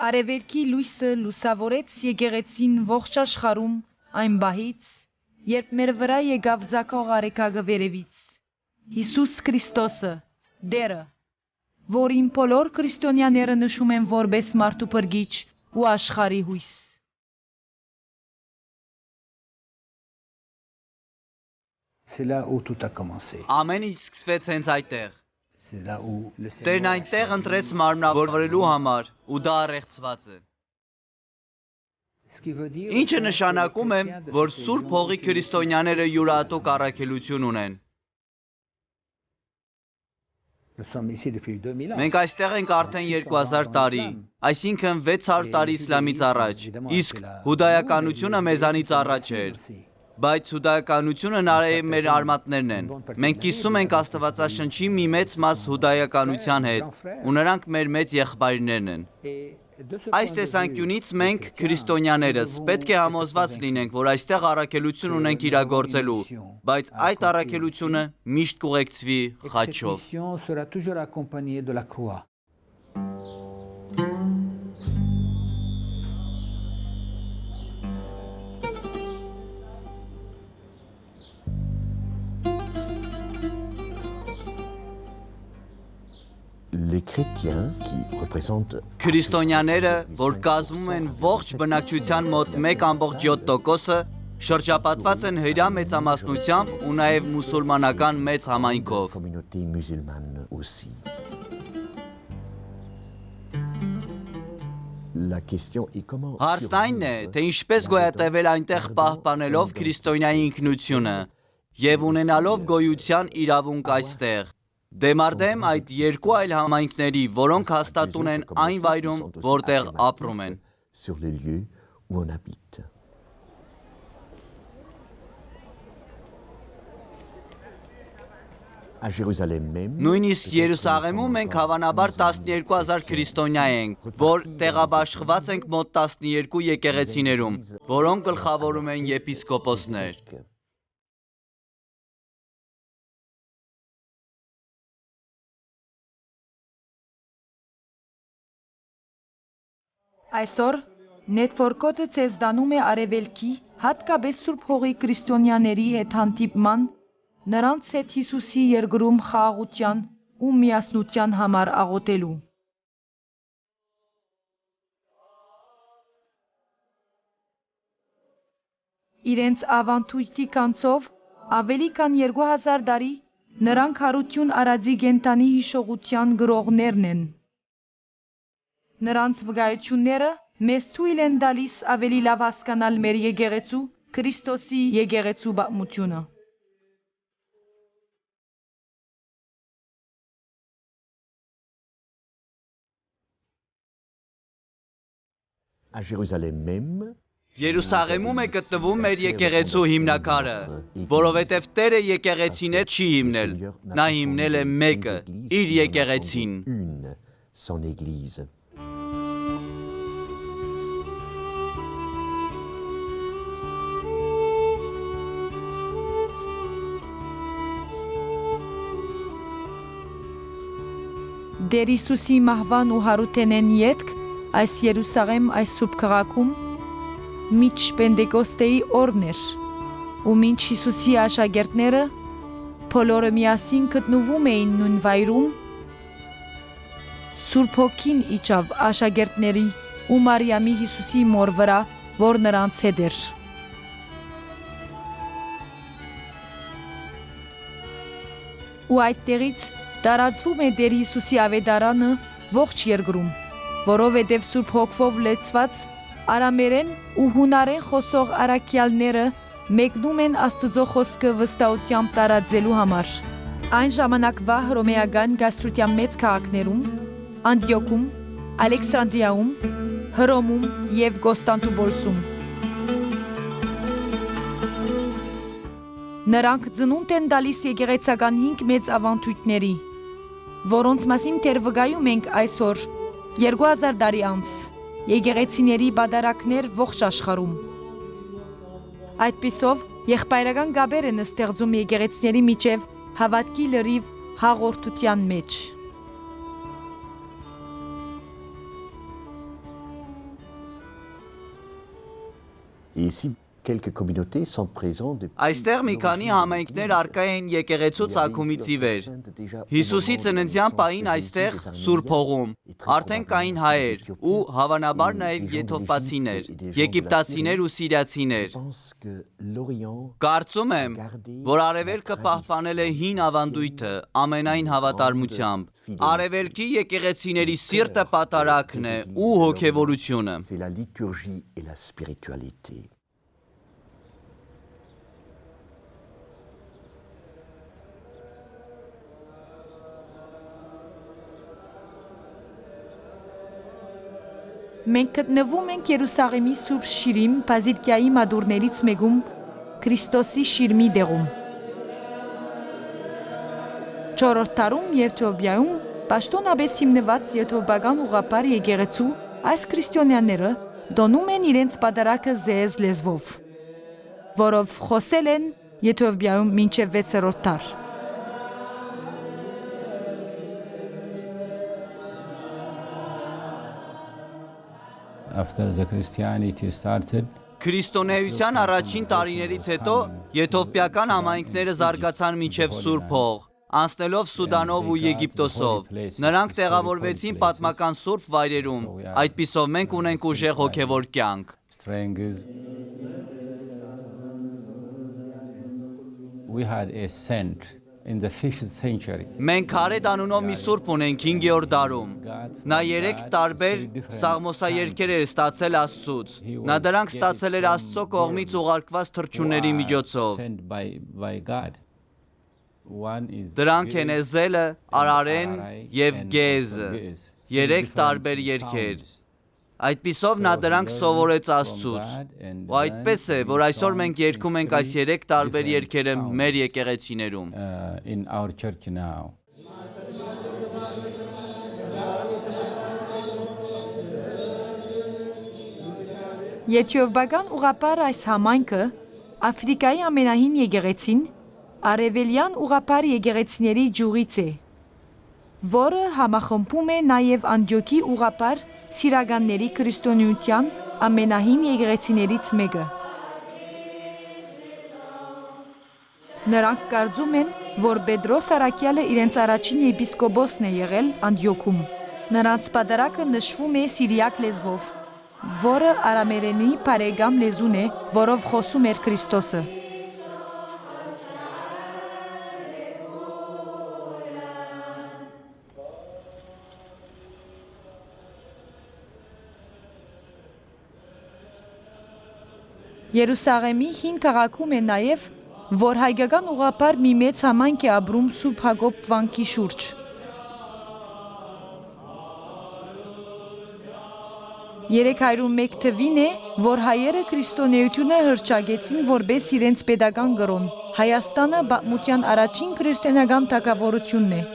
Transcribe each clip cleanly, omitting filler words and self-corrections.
Արևելքի լույսը լուսավորեց եկեղեցին ողջ աշխարհում այն բահից, երբ մեր վրա եկավ ձգող արեքագը վերևից։ Հիսուս Քրիստոսը, Դերը, որին բոլոր քրիստոնյաները նշում են որպես մարդու փրկիչ ու աշխարհի հույս։ C'est là où tout a commencé. Ամեն ինչ սկսվեց հենց այդտեղ։ C'est là où le Տերն Seigneur a այնտեղ choisi ընտրեց մարմնավորվելու համար ու դա առեղծված է։ Ce qui veut dire Ինչը que նշանակում է, les chrétiens de որ cette Սուրբ région Հողի ont քրիստոնյաները une յուրահատուկ առաքելություն ունեն։ Nous sommes ici depuis 2000 ans. Մենք այստեղ ենք արդեն 2000 տարի, այսինքն 600 տարի իսլամից առաջ, իսկ հուդայականությունը մեզանից առաջ էր։ Բայց հուդայականությունը նարեի մեր արմատներն են։ Մենք կիսում ենք Աստվածաշնչի մի մեծ մաս հուդայականության հետ, ու նրանք մեր մեծ եղբայրներն են։ Այս տեսանկյունից մենք, քրիստոնյաներս, պետք է համոզված լինենք, որ այստեղ առաքելություն ունենք իրագործելու, բայց այդ առաքելությունը միշտ կուղեկցվի խաչով։ Sera toujours accompagnée de la croix. Les chrétiens qui représentent Քրիստոնյաները, որ կազմում են ողջ բնակչության մոտ 1.7%-ը, շրջապատված են հրյա մեծամասնությամբ ու նաև մուսուլմանական մեծ la համայնքով։ communauté musulmane aussi. La question est comment Հարցն այն է, թե ինչպես գոյատևել այնտեղ պահպանելով քրիստոնյայի ինքնությունը եւ ունենալով գոյության իրավունք այստեղ։ Դեմարդեմ այդ երկու այլ համայնքների, որոնք հաստատուն են այն վայրում, որտեղ ապրում են։ sur les lieux où on habite. À Jérusalem même, Նույնիսկ Երուսաղեմում մենք հավանաբար 12000 քրիստոնյա ենք, որ տեղաբաշխված ենք մոտ 12 եկեղեցիներում, որոնք գլխավորում են եպիսկոպոսներ։ Այսօր նետվորքոտը ցեզ դանում է արևելքի, հատկապես Սուրբ Հողի քրիստոնյաների հետ հանդիպման, նրանց հետ Հիսուսի երկրում խաղաղության ու միասնության համար աղոթելու։ Իրենց ավանդույթի կանցով ավելի քան 2000 տարի նրանք հարություն արածի կենթանի հիշողության գրողներն են։ Նրանց վկայությունները մեզ թույլ են տալիս ավելի լավ հասկանալ մեր եկեղեցու, Քրիստոսի եկեղեցու պատմությունը։ à Jérusalem même, Երուսաղեմում է գտնվում մեր եկեղեցու հիմնակարը, որովհետև Տերը եկեղեցիներ չի հիմնել, նա հիմնել է մեկը, իր եկեղեցին։ une, son église. Դեր Հիսուսի մահվան ու հարութենեն ետք այս Երուսաղեմ այս սուրբ քաղաքում միջ Պենտեկոստեի օրն էր, ու մինչ Հիսուսի աշակերտները բոլորը միասին գտնվում էին նույն վայրում, Սուրբ Հոգին իջավ աշակերտների ու Մարիամի Հիսուսի մոր վրա, որ նրանց հետ էր։ Ու այդտեղից տարածվում է Տեր Հիսուսի ավետարանը ողջ երկրում, որովհետև Սուրբ Հոգվով լեցված արամերեն ու հունարեն խոսող առաքյալները մեկնում են Աստծո խոսքը վստահությամբ տարածելու համար։ Այն ժամանակվա հռոմեական գաստրության մեծ քաղաքներում, Անդիոքում, Ալեքսանդրիայում, Հռոմում և Կոստանդնուպոլսում նրանք ծնունդ են տալիս եկեղեցական 5 մեծ ավանդույթների, որոնց մասին դեռ վկայում ենք այսօր 2000 տարի անց եկեղեցիների բادرակներ ողջ աշխարհում։ Այդպիսով եղբայրական գաբեր են ստեղծում եկեղեցիների միջև հավատքի լրիվ հաղորդության մեջ։ Et ici, quelques communautés sont présentes depuis Այստեղ մի քանի համայնքներ առկա են եկեղեցու ցակումից ի վեր։ Հիսուսի ծննդյան պահին այստեղ Սուրբ Հողում արդեն կային հայեր ու հավանաբար նաև եթովպացիներ, եգիպտացիներ ու սիրիացիներ։ Կարծում եմ, որ Արևելքը պահպանել է հին ավանդույթը ամենայն հավատարմությամբ։ Արևելքի եկեղեցիների սիրտը պատարակն է ու հոգևորությունը։ C'est la liturgie et la spiritualité. Մենք գտնվում ենք Երուսաղեմի Սուրբ Շիրիմ բազիլիկայի մատուրներից մեկում Քրիստոսի շիրմի դեղում։ Չորրորդ դարում եւ Թովբիայում պաշտոնապես հիմնված եթովպական ուղղափառ եկեղեցու այս քրիստոնյաները դոնում են իրենց պատարակը զեզ լեզվով, որով խոսել են Եթովպիայում մինչև 6-րդ դար։ After the Christianity started, Քրիստոնեության առաջին տարիներից հետո եթովպիական համայնքները զարգացան մինչև Սուրբ Հող, անցնելով Սուդանով ու Եգիպտոսով։ Նրանք տեղավորվեցին պատմական սուրբ վայրերում, այդպիսով մենք ունենք ուժեղ հոգևոր կյանք։ strengths. We had a saint in the 5th century. Մենք Քարեդ անունով մի սուրբ ունենք 5-րդ դարում։ Նա 3 տարբեր սաղմոսաերկեր էր ստացել Աստծուց։ Նա դրանք ստացել էր Աստծո կողմից ուղարկված թռչունների միջոցով։ Sent by God. One is Դրանք են Ge'ez, Էզելը, Արարեն եւ and Գեզը։ Ge'ez. 3 տարբեր երգեր։ Այդպիսով նա դրանք սովորեց Աստծուց։ Ու այդպես է, որ այսօր մենք երգում ենք այս 3 տարբեր երգերը մեր եկեղեցիներում։ In our church now. Եթովպական ուղղափառ այս համայնքը Աֆրիկայի ամենահին եկեղեցին, արևելյան ուղղափառ եկեղեցիների ջուղից է, որը համախմբում է նաև Անդիոքի ուղղափառ սիրականների քրիստոնեության ամենահին եկեղեցիներից մեկը։ Նրանք կարծում են, որ Պետրոս Արաքյալը իրենց առաջին եպիսկոպոսն է եղել Անդիոքում։ Նրանց պատարակը նշվում է սիրիակ լեզվով, որը արամերենի բարեկամ լեզուն է, որով խոսում էր Քրիստոսը։ Երուսաղեմի հին քաղաքում է նաև, որ հայկական ուղղափառ մի մեծ համայնք է ապրում Սուրբ Հակոբ վանքի շուրջ։ Երեքայրում մեկ թվին է, որ հայերը քրիստոնեությունը հռչակեցին որպես իրենց պետական կրոն։ Հայաստանը պատմության առաջին քրիստոնեական թագավորությունն է։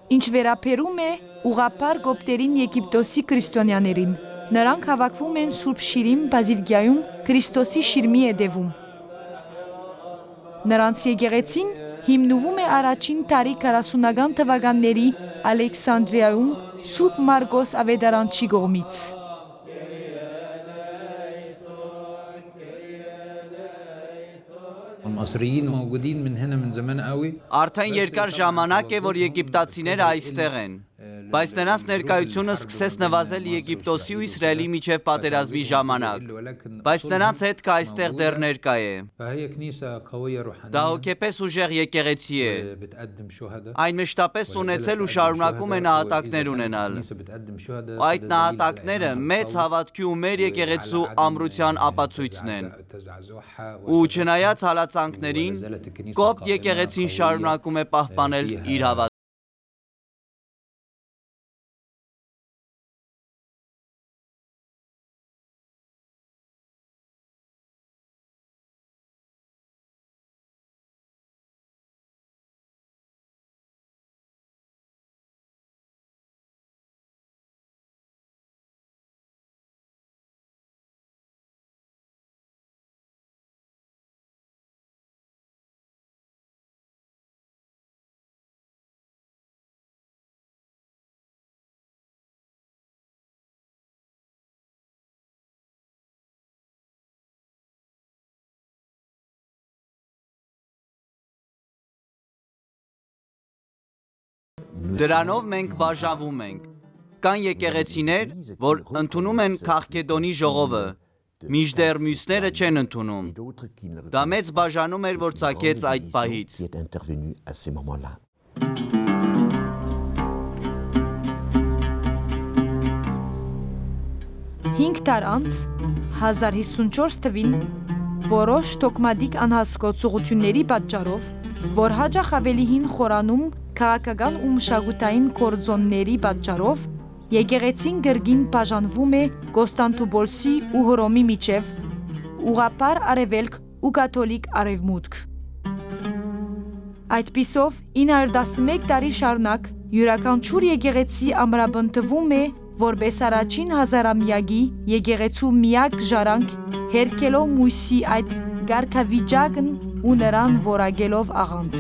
Ինչ վերապերում է ուղղափառ կոպտերին Եգիպտոսի քրիստոնյաներին, նրանք հավաքվում են Սուրբ Շիրիմ բազիլիկայում Քրիստոսի շիրմի հետևում։ Նրանց եկեղեցին հիմնվում է առաջին դարի 40-ական թվականների Ալեքսանդրիայում Սուրբ Մարգոս Ավետարանչի կողմից։ المصريين موجودين من هنا من زمان قوي. Արդեն երկար ժամանակ է, որ եգիպտացիները այստեղ են, բայց նրանց ներկայությունը սկսեց նվազել Եգիպտոսի ու Իսրայելի միջև պատերազմի ժամանակ, բայց նրանց հետքը այստեղ դեռ ներկա է։ فهي كنيسة قوية Դա روحانية հոգեպես ուժեղ եկեղեցի է, بتقدم شهداء. այն մշտապես ունեցել ու շարունակում է նահատակներ ունենալ։ الكنيسة بتقدم شهداء. Ու այդ նահատակները մեծ հավատքի ու մեր եկեղեցու ամրության ապացույցն են։ Ու չնայած հալածանքներին, կոպտ եկեղեցին շարունակում է պահպանել իր հավատքը։ Դրանով մենք բաժանվում ենք։ Կան եկեղեցիներ, որ ընդունում են Քաղկեդոնի ժողովը, մինչդեռ մյուսները չեն ընդունում։ et d'autres qui ne le Դա մեծ reconnaissent բաժանում էր, որ pas. ցակեց Grande այդ division պահից։ qui est intervenue à ces moments-là. Հինգ տար անց 1054 թվին որոշ դոգմատիկ անհասկացությունների պատճառով, որ հաջող ավելի հին խորանում քաղաքական ու մշակութային կորձոնների պատճառով եկեղեցին գրգին բաժանվում է Կոստանդնուպոլսի ու Հռոմի միջև ուղղափառ արևելք ու կաթոլիկ արևմուտք։ Այդպիսով 911 տարի շարունակ յուրաքանչյուր եկեղեցի ամրապնդվում է որպես առաջին հազարամյակի եկեղեցու միակ ժառանգ հերքելով մույսի այդ գարքավիճակն ու նրան որակելով աղանդ։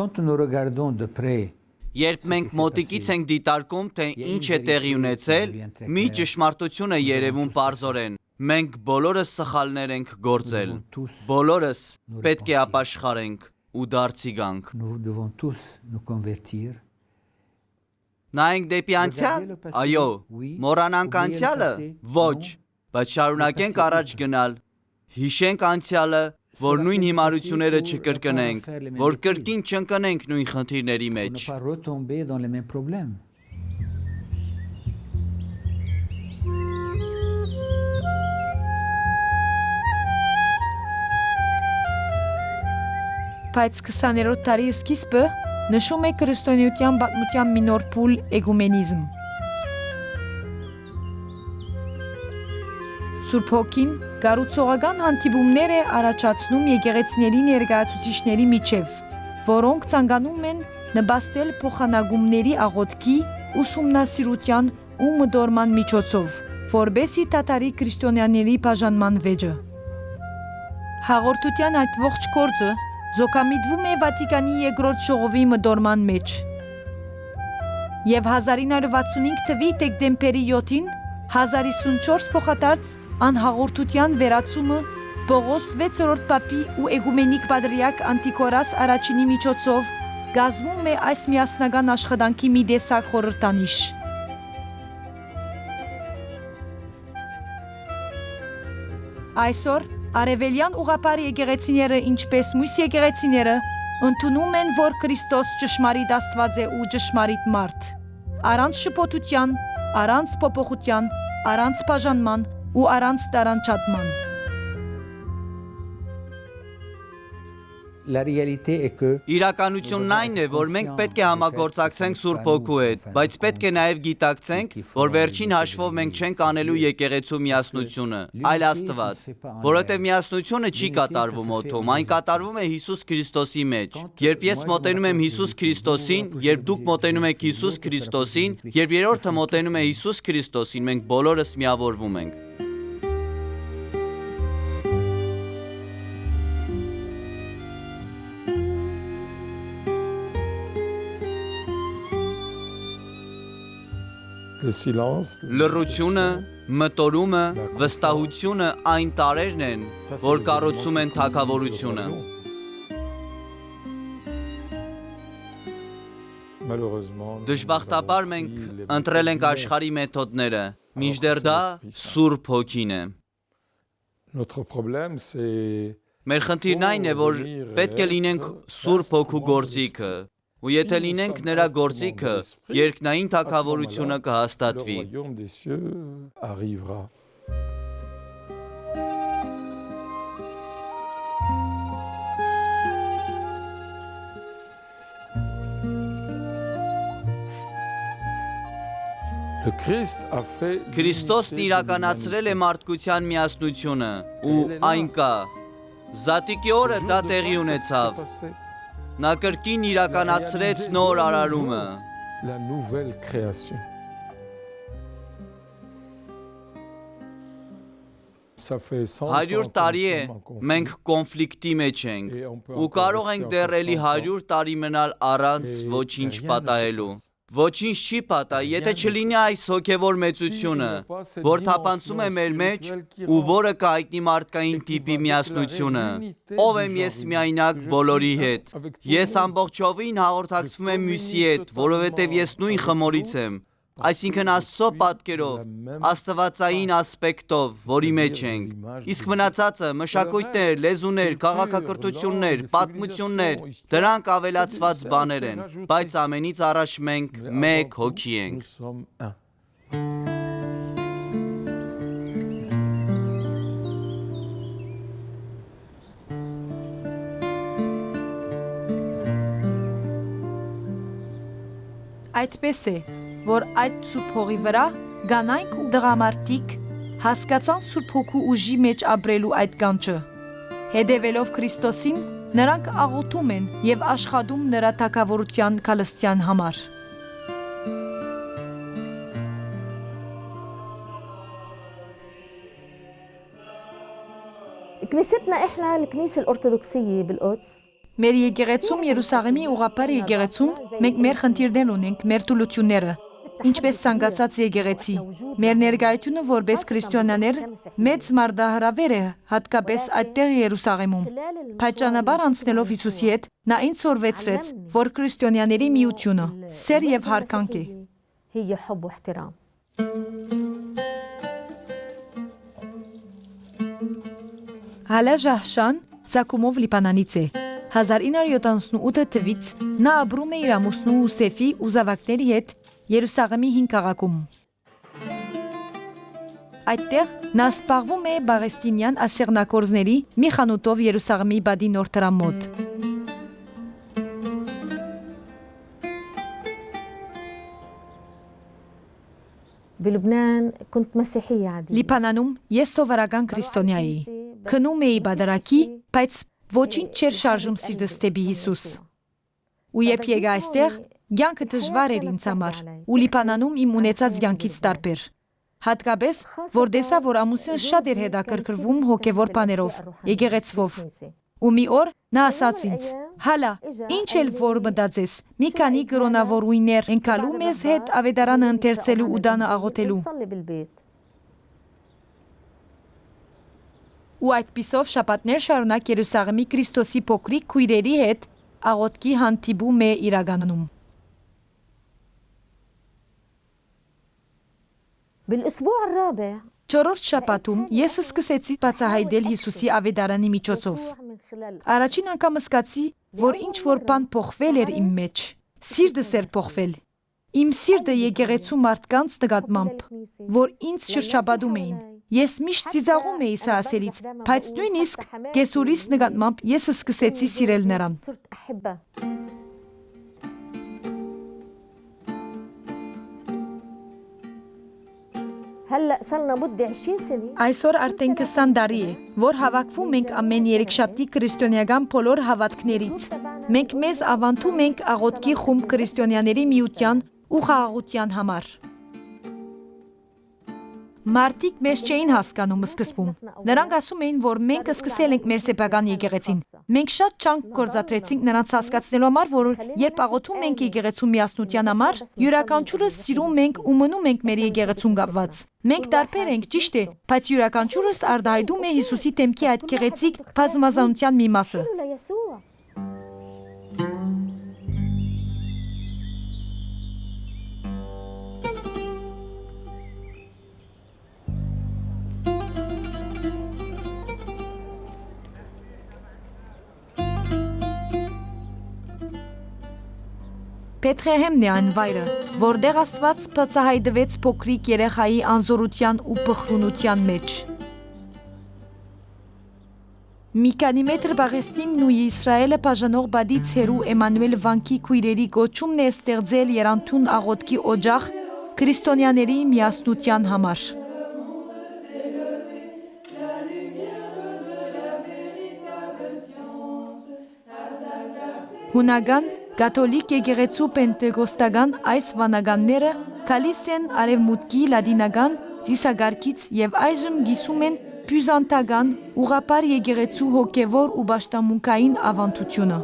Quand nous regardons de près Երբ մենք մոտիկից ենք դիտարկում, թե ինչ է տեղի ունեցել, մի ճշմարտություն է երևում պարզորեն։ Մենք բոլորս սխալներ ենք գործել։ Բոլորս պետք է ապաշխարենք ու դարձի գանք։ nous devons tous nous convertir, Նայենք դեպի անցյալ։ Այո, մոռանանք անցյալը։ Ոչ, բայց շարունակենք առաջ գնալ։ Հիշենք անցյալը, որ նույն հիմարությունները չկրկնենք, որ կրկին չընկնենք նույն խնդիրների pour ne մեջ։ pas retomber dans les mêmes problèmes. Բայց 20-րդ տարի սկիզբը նշում է քրիստոնեության պատմության մի նոր փուլ էգումենիզմ։ Սուրբ Հոգին կառուցողական հանդիպումներ է առաջացնում եկեղեցիների ներկայացուցիչների միջև, որոնք ցանկանում են նպաստել փոխանակումների աղոթքի, ուսումնասիրության ու մտորման միջոցով, որբեսի դատարի քրիստոնյաների բաժանման վեճը։ Հաղորդության այդ ողջ գործը զոկամիտվում է Վատիկանի երկրորդ ժողովի մտորման մեջ։ Եվ 1965 թվականի դեկտեմբերի 7-ին 1054 փոխադարձ անհաղորդության վերացումը Պողոս 6-րդ պապի ու էգումենիկ պատրիարք Անտիքորաս առաջինի միջոցով գազմում է այս միասնական աշխատանքի մի տեսակ խորհրդանիշ։ Այսօր արևելյան ուղղափառ եկեղեցիները, ինչպես մյուս եկեղեցիները, ընդունում են, որ Քրիստոս ճշմարիտ Աստված է ու ճշմարիտ մարդ, առանց շփոթության, առանց փոփոխության, առանց բաժանման ու առանց տարանչատման։ La réalité est que Իրականությունն այն է, որ մենք պետք է համագործակցենք Սուրբ Հոգու հետ, բայց պետք է նաև գիտակցենք, որ վերջին հաշվով մենք չենք անելու եկեղեցու միասնությունը, այլ Աստված, որովհետև միասնությունը չի կատարվում օդում, այն կատարվում է Հիսուս Քրիստոսի մեջ։ Երբ ես մոտենում եմ Հիսուս Քրիստոսին, երբ դուք մոտենում եք Հիսուս Քրիստոսին, երբ երրորդը մոտենում է Հիսուս Քրիստոսին, մենք բոլորս միավորվում ենք։ Le silence, Լռությունը, մտորումը, վստահությունը այն տարերն են, որ կառուցում են թագավորությունը։ malheureusement, Դժբախտաբար մենք ընտրել ենք աշխարհի մեթոդները, մինչդեռ դա Սուրբ Հոգին է։ notre problème, c'est Մեր խնդիրն այն է, որ պետք է լինենք Սուրբ Հոգու գործիքը, ու եթե լինենք նրա գործիքը, երկնային թագավորությունը le կհաստատվի։ royaume des cieux arrivera. Le Christ a fait Քրիստոսն իրականացրել է մարդկության միասնությունը, ու այն կա։ Զատիկի օրը դա տեղի ունեցավ։ Նա կրկին իրականացրեց նոր արարումը։ La nouvelle création. Ça fait 100 100 տարի է մենք կոնֆլիկտի մեջ ենք ու կարող ենք դեռ էլի 100 տարի մնալ առանց ոչինչ պատահելու, Ոչինչ չի պատա, եթե չլինի այս հոգևոր մեծությունը, որ թափանցում է մեր մեջ ու որը կհայտնի մարդկային տիպի միասնությունը։ Ով եմ ես միայնակ բոլորի հետ։ Ես ամբողջովին հաղորդակցվում եմ մյուսի հետ, որովհետև ես նույն խմորից եմ։ Այսինքն Աստծո պատկերով, աստվածային ասպեկտով, որի մեջ ենք։ Իսկ մնացածը մշակույթներ, լեզուներ, քաղաքակրթություններ, պատմություններ, դրանք ավելացված բաներ են, բայց ամենից առաջ մենք մեկ հոգի ենք։ Nous sommes un. Այդպես է, որ այդ Սուրբ հողի վրա կանայք ու տղամարդիկ հասկացան Սուրբ Հոգու ուժի մեջ ապրելու այդ կանչը։ Հետևելով Քրիստոսին, նրանք աղոթում են եւ աշխատում նրա թագավորության քալստյան համար։ كنيستنا احنا الكنيسة الأرثوذكسية بالقدس Մեր եկեղեցում Երուսաղեմի ուղղափառ եկեղեցում մենք մեր խնդիրներն ունենք, մեր թուլությունները, ինչպես ցանկացած եկեղեցի։ Մեր ներկայությունը որպես քրիստոնյաներ մեծ մարդահրավեր է, հատկապես այդտեղ Երուսաղեմում։ Փայճանաբար անցնելով Հիսուսի հետ, նա ինձ սորվեցրեց, որ քրիստոնյաների միությունը սեր եւ հարկանք է։ هي حب واحترام. Հալա Ժահշան Զակումով Լիբանանից է։ 1978 թվականից նա ապրում է իր ամուսնու Ուսեֆի ու զավակների հետ Երուսաղեմի 5 քաղաքում։ Այդտեղ նա զբաղվում է բաղեստինյան ասեղնակորձների մի խանութով Երուսաղեմի բադի նոր տրամ մոտ։ بلبنان كنت مسيحية عادية. Լիբանանում ես սովորական քրիստոնյա էի։ Քնում էի բادرակի, բայց ոչինչ չէր շարժում սիրտս դեպի Հիսուս։ Ու երբ եկա այստեղ, կյանքը դժվար էր ինձ համար, ու Լիբանանում իմ ունեցած կյանքից տարբեր։ Հատկապես, որ տեսա, որ ամուսինս շատ էր հետաքրքրվում հոգևոր բաներով, եկեղեցվով։ Ու մի օր նա ասաց ինձ. «Հալա, ինչ էլ որ մտածես, մի քանի կրոնավորույններ ընկալու մեզ հետ ավետարանը ընթերցելու ու դանը աղոթելու»։ نصلي بالبيت. Ու այդպիսով շաբաթներ շարունակ Երուսաղեմի Քրիստոսի փոքրիկ քույրերի հետ աղոթքի հանդիպում է իրականում։ بالأسبوع الرابع Չորրորդ շաբաթում ես սկսեցի բացահայտել Հիսուսի ավետարանի միջոցով։ من خلال Առաջին անգամ զգացի, որ ինչ որ բան փոխվել էր իմ մեջ։ Սիրտս էր փոխվել։ Իմ սիրտը եկեղեցու մարդկանց նկատմամբ, որ ինձ շրջապատում էին։ Ես միշտ ծիծաղում էի սա ասելից, բայց նույնիսկ Գեսուրիս նկատմամբ ես սկսեցի սիրել նրան։ صرت أحبها. هلا صرنا مدة 20 سنة. Այսօր արդեն 20 տարի է, որ հավաքվում ենք ամեն երեքշաբթի քրիստոնեական բոլոր հավատքներից։ Մենք մեզ ավանդում ենք աղոթքի խումբ քրիստոնյաների միության ու խաղաղության համար։ Մարդիկ մեզ չէին հասկանում սկզբում։ Նրանք ասում էին, որ մենք սկսել ենք մեր սեփական եկեղեցին։ Մենք շատ ճանք գործադրեցինք նրանց հասկացնելու համար, որ երբ աղոթում ենք եկեղեցու միասնության համար, յուրաքանչյուրս սիրում ենք ու մնում ենք մեր եկեղեցուն կապված։ Մենք տարբեր ենք, ճիշտ է, բայց յուրաքանչյուրս արտահայտում է Հիսուսի դեմքի այդ գեղեցիկ բազմազանության մի մասը։ ليسوع. Բեթլեհեմն է այն վայրը, որտեղ Աստված բացահայտվեց փոքրիկ երեխայի անզորության ու բխրունության մեջ։ Մի քանի մետր Պաղեստինն ու Իսրայելը բաժանող բադից հեռու Էմանուել վանքի քույրերի գոչումն է ստեղծել եռանդուն աղոթքի օջախ քրիստոնյաների միասնության համար։ Հունական Կաթոլիկ եկեղեցու պենտեկոստական այս վանականները գալիս են արևմուտքի լատինական ծիսագարքից եւ այժմ գիսում են բյուզանդական ուղղափառ եկեղեցու հոգեվոր ու պաշտամունքային ավանդությունը։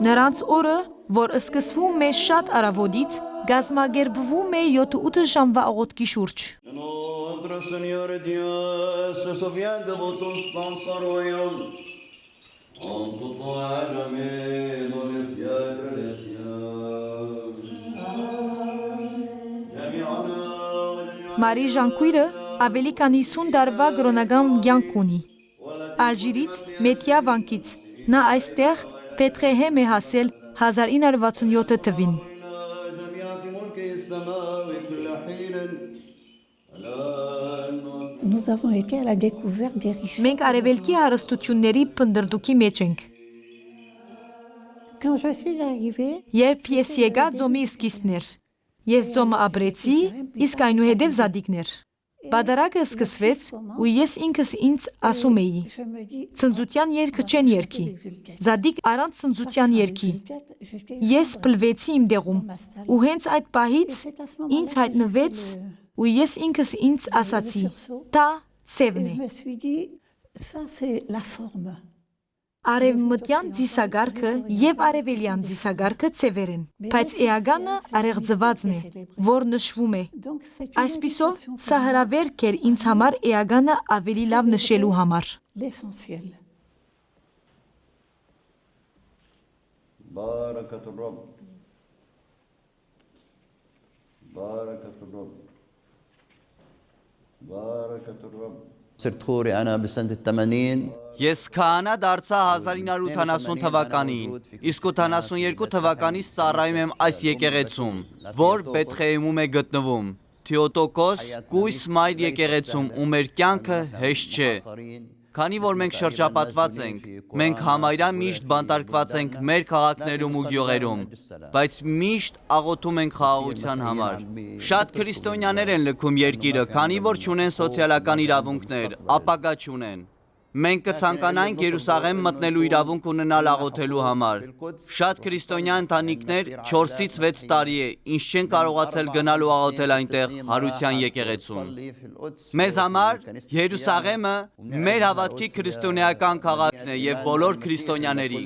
Նրանց օրը, որ սկսվում է շատ առավոտից, գազմագերբվում է 7-8 ժամվա աղոթքի շուրջ։ Nuestro Señor Dios, eso bien de votos tan saroyon, on tu toara me dolesia credesia. Մարի Ժանկույրը ավելի քան 50 տարվա կրոնական կյանք ունի։ Ալժիրից, Մեթիա վանքից, նա այստեղ Բեթլեհեմ է հասել 1967 թվին։ Nous avons été à la découverte des richesses. Մենք արևելքի հարստությունների փնդրդուքի մեջ ենք։ Quand je suis arrivée, Երբ ես եկա, ձոմի սկիզբն էր։ Ես ձոմը ապրեցի, իսկ այնուհետև զադիկներ։ Բադարակը սկսվեց, ու ես ինքս ինձ ասում էի. je me dis, Ցնծության երգը չեն երգի։ Զադիկ առանց ցնծության երգի։ Ես փլվեցի իմ դեղում, ու հենց այդ պահից ինձ հայտնվեց, ու ես ինքս ինձ ասացի. Դա ծևն է։ je me suis dit, ça c'est la forme. Արևմտյան ծիսագարքը եւ արևելյան ծիսագարքը ծևեր են, բայց էականը արեղծվածն է, որ նշվում է։ Donc c'est une Այսպիսով, invitation pour սա հրավերք էր ինձ համար էականը ավելի լավ նշելու համար։ l'essentiel. بركة الرب بركة الرب بركة الرب صرت خوري أنا بسنة ال80. Ես քահանա դարձա 1980 թվականին, իսկ 82 թվականից ծառայում եմ այս եկեղեցում, որ Բեթլեհեմում է գտնվում։ Թեոտոկոս Կույս Մայր եկեղեցում, ու մեր կյանքը հեշտ չէ։ Քանի որ մենք շրջապատված ենք, մենք համարյա միշտ բանտարկված ենք մեր քաղաքներում ու գյուղերում, բայց միշտ աղոթում ենք խաղաղության համար։ Շատ քրիստոնյաներ են լքում երկիրը, քանի որ չունեն սոցիալական իրավունքներ, ապագա չունեն։ Մենք կցանկանայինք Երուսաղեմ մտնելու իրավունք ունենալ աղոթելու համար։ Շատ քրիստոնյա ընտանիքներ 4-ից 6 տարի է, ինչ չեն կարողացել գնալ ու աղոթել այնտեղ հարության եկեղեցում։ Մեզ համար Երուսաղեմը մեր հավատքի քրիստոնեական քաղաքն է եւ բոլոր քրիստոնյաների։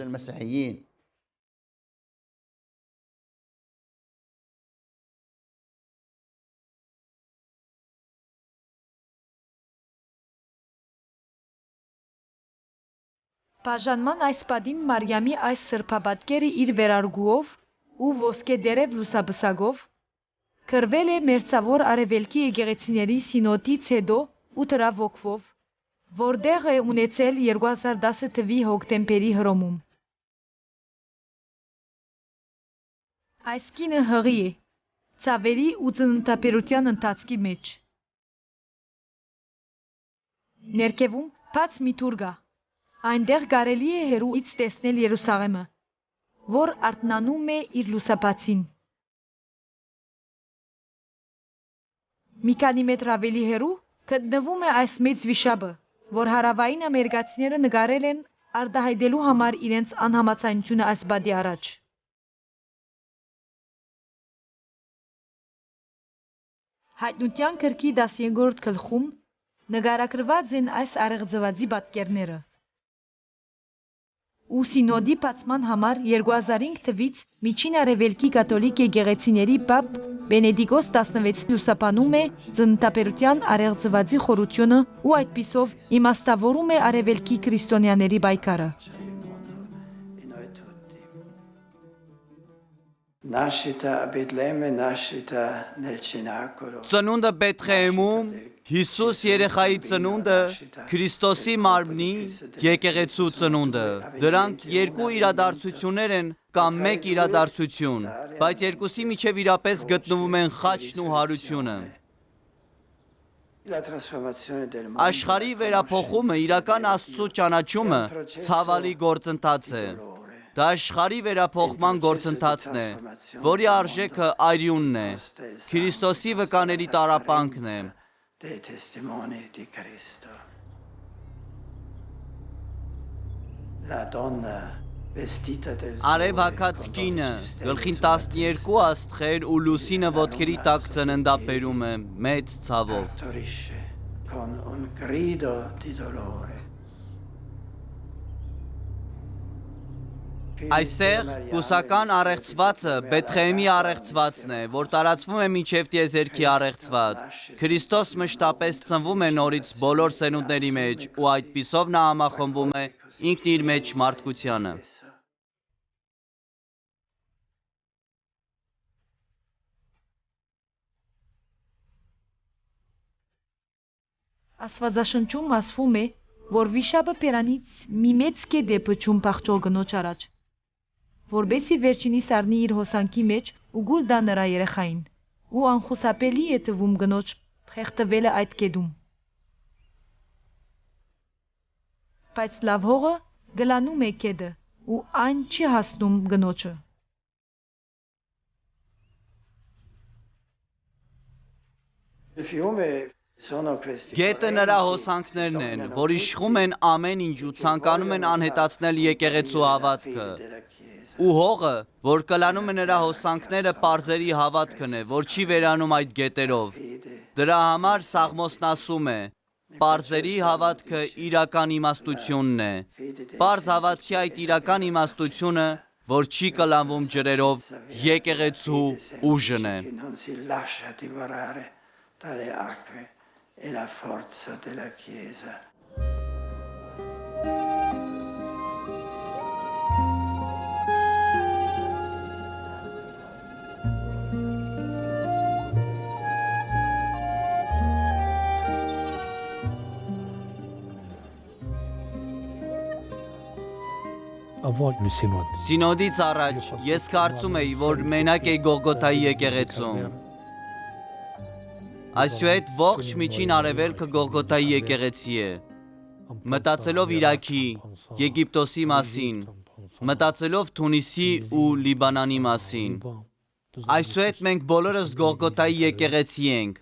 Բաժանման այս պադին Մարիամի այս սրբապատկերը իր վերարգուով ու ոսկե դերև լուսաբսագով կրվել է մերձավոր արևելքի եկեղեցիների սինոդից հետո 8 ոգվով, որտեղ է ունեցել 2010 թվականի հոկտեմբերի հռոմում։ Այս կինը հղի է, ցավերի ու ծննդաբերության ընթացքի մեջ։ Ներքևում բաց մի թուր կա։ Այնտեղ կարելի է հեռուից տեսնել Երուսաղեմը, որ արթնանում է իր լուսաբացին։ Մի քանի մետր ավելի հեռու գտնվում է այս մեծ վիշապը, որ հարավային ամերիկացիները նկարել են արտահայտելու համար իրենց անհամաձայնությունը այս բադի առաջ։ Հայտնության գրքի 10-րդ գլխում նկարագրված են այս արեղծվածի պատկերները։ Ու սինոդի բացման համար 2005 թվականից Միջին Արևելքի կաթոլիկ եկեղեցիների պապ Բենեդիկոս 16 լուսաբանում է ծննդաբերության արեղծվածի խորությունը ու այդպիսով իմաստավորում է արևելքի քրիստոնյաների պայքարը։ Ծնունդը Բեթլեհեմում, Հիսուս երեխայի ծնունդը, Քրիստոսի մարմնի, եկեղեցու ծնունդը, դրանք երկու իրադարձություններ են կամ մեկ իրադարձություն, բայց երկուսի միջև իրապես գտնվում են խաչն ու հարությունը։ Աշխարհի վերափոխումը, իրական Աստծո ճանաչումը ցավալի գործընթաց է։ Դա աշխարհի վերափոխման գործընթացն է, որի արժեքը արյունն է, Քրիստոսի վկաների տառապանքն է։ Արև հագած կինը, գլխին 12 աստղեր ու լուսինը ոտքերի տակ ծննդաբերում է մեծ ցավով։ Այստեղ կուսական առեղծվածը Բեթխեհեմի առեղծվածն է, որ տարածվում է մինչև տիեզերքի առեղծված։ Քրիստոս մշտապես ծնվում է նորից բոլոր սերունդների մեջ ու այդպիսով նա համախմբում է ինքն իր մեջ մարդկությանը։ Աստվածաշնչում ասվում է, որ վիշապը պերանից մի մեծ կետ է փչում փախչող գնոջ առաջ, որբեսի վերջինիս առնի իր հոսանքի մեջ ու գուլ տա նրա երեխային, ու անխուսափելի է թվում գնոջ խեղդվելը այդ կետում։ Բայց լավ հողը գլանում է կետը ու այն չի հասնում գնոջը։ Գետը նրա հոսանքներն են, որ իշխում են ամեն ինչ ու ցանկանում են անհետացնել եկեղեցու հավատքը։ Ու հողը, որ կլանում է նրա հոսանքները, պարզերի հավատքն է, որ չի վերանում այդ գետերով։ Դրա համար Սաղմոսն ասում է. պարզերի հավատքը իրական իմաստությունն է։ Պարզ հավատքի այդ իրական իմաստությունը, որ չի կլանվում ջրերով, եկեղեցու ուժն է։ E la forza della Chiesa. Սինոդից առաջ ես կարծում էի, որ մենակ է Գողգոթայի եկեղեցում։ Այսուհետ ողջ միջին արևելքը Գողգոթայի եկեղեցի է։ Մտածելով Իրաքի, Եգիպտոսի մասին, մտածելով Թունիսի ու Լիբանանի մասին։ Այսուհետ մենք բոլորս Գողգոթայի եկեղեցի ենք,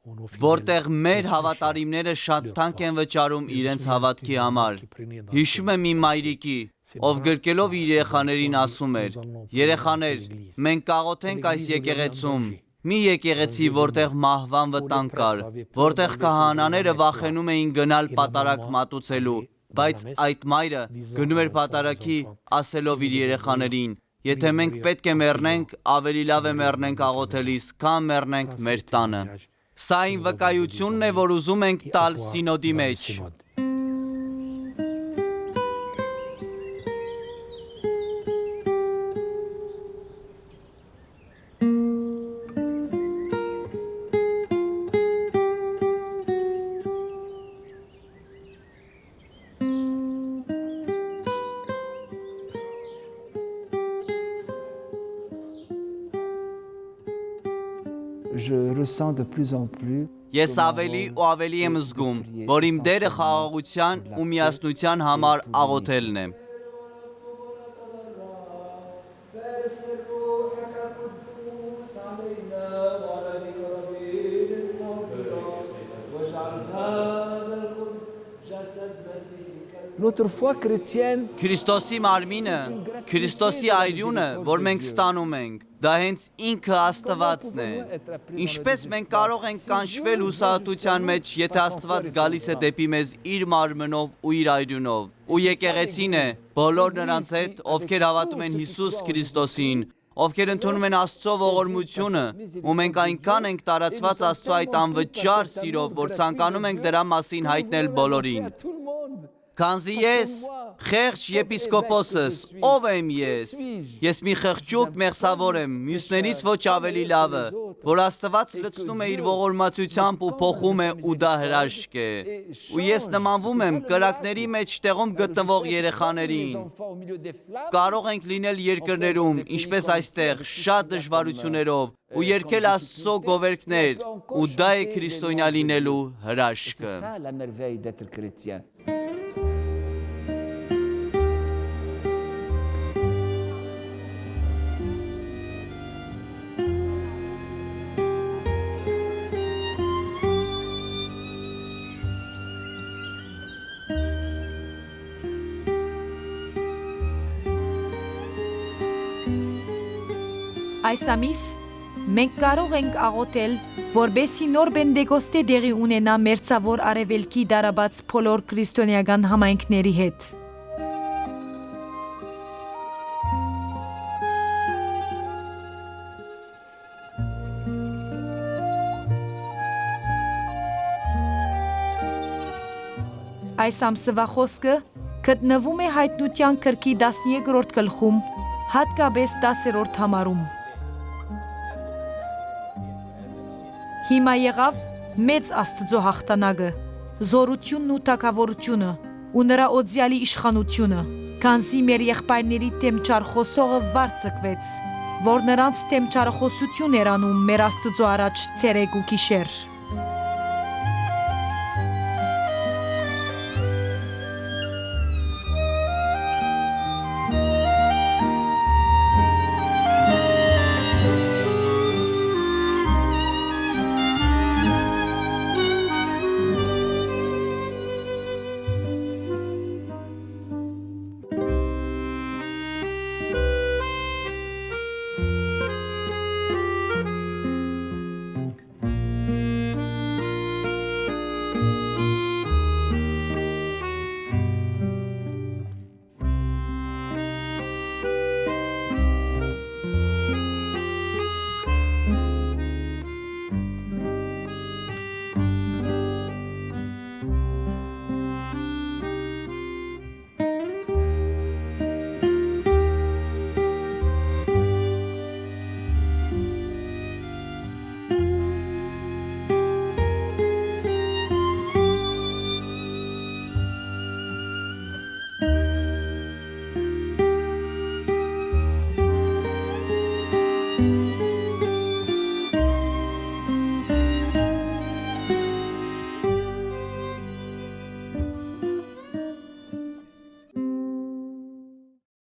որտեղ մեր հավատարիմները շատ թանկ են վճարում իրենց հավատքի համար։ Հիշում եմ իմ մայրիկի, ով գրկելով իր երեխաներին ասում էր. երեխաներ, մենք կաղոթենք այս եկեղեցում, մի եկեղեցի, որտեղ մահվան վտանգ կար, որտեղ քահանաները վախենում էին գնալ պատարագ մատուցելու, բայց այդ մայրը գնում էր պատարագի, ասելով իր երեխաներին. եթե մենք պետք է մեռնենք, ավելի լավ է մեռնենք աղոթելիս, քան մեռնենք մեր տանը։ Սա այն վկայությունն է, որ ուզում ենք տալ սինոդի մեջ։ Ես ավելի ու ավելի եմ զգում, որ իմ դերը խաղաղության ու միասնության համար աղոթելն է։ Քրիստոսի մարմինը, Քրիստոսի այրյունը, որ մենք ստանում ենք, դա հենց ինքը Աստվածն է։ Ինչպես մենք կարող ենք կանչվել հուսահատության մեջ, եթե Աստված գալիս է դեպի մեզ իր մարմնով ու իր այրյունով։ Ու եկեղեցին է բոլոր նրանց հետ, ովքեր հավատում են Հիսուս Քրիստոսին, ովքեր ընդունում են Աստծո ողորմությունը, ու մենք այնքան ենք տարածված Աստծո այդ անվճար սիրով, որ ցանկանում ենք դրա մասին հայտնել բոլորին։ Քանզի ես, խեղճ եպիսկոպոսս, ով եմ ես։ Ես մի խղճուկ մեղսավոր եմ, մյուսներից ոչ ավելի լավը, որ Աստված լցնում է իր ողորմածությամբ ու փոխում է ու դա հրաշք է։ Ու ես նմանվում եմ կրակների մեջ տեղում գտնվող երեխաներին։ Կարող ենք լինել երկրներում, ինչպես այստեղ, շատ դժվարություններով, ու երգել Աստծո գովերգներ, ու դա է քրիստոնյա լինելու հրաշքը։ Այս ամիս մենք կարող ենք աղոթել, որբեսի նոր Պենտեկոստե դեղի ունենա մերձավոր արևելքի դարաբաց բոլոր քրիստոնեական համայնքների հետ։ Այս ամսվա խոսքը գտնվում է հայտնության գրքի 13-րդ գլխում, հատկապես 10-րդ համարում։ Հիմա եղավ մեծ Աստծո հաղթանակը, զորությունն ու թագավորությունը ու նրա օձյալի իշխանությունը, քանզի մեր եղբայրների դեմ չարխոսողը վարձ ձգվեց, որ նրանց դեմ չարխոսություն էր անում մեր Աստծո առաջ ցերեկ ու գիշեր։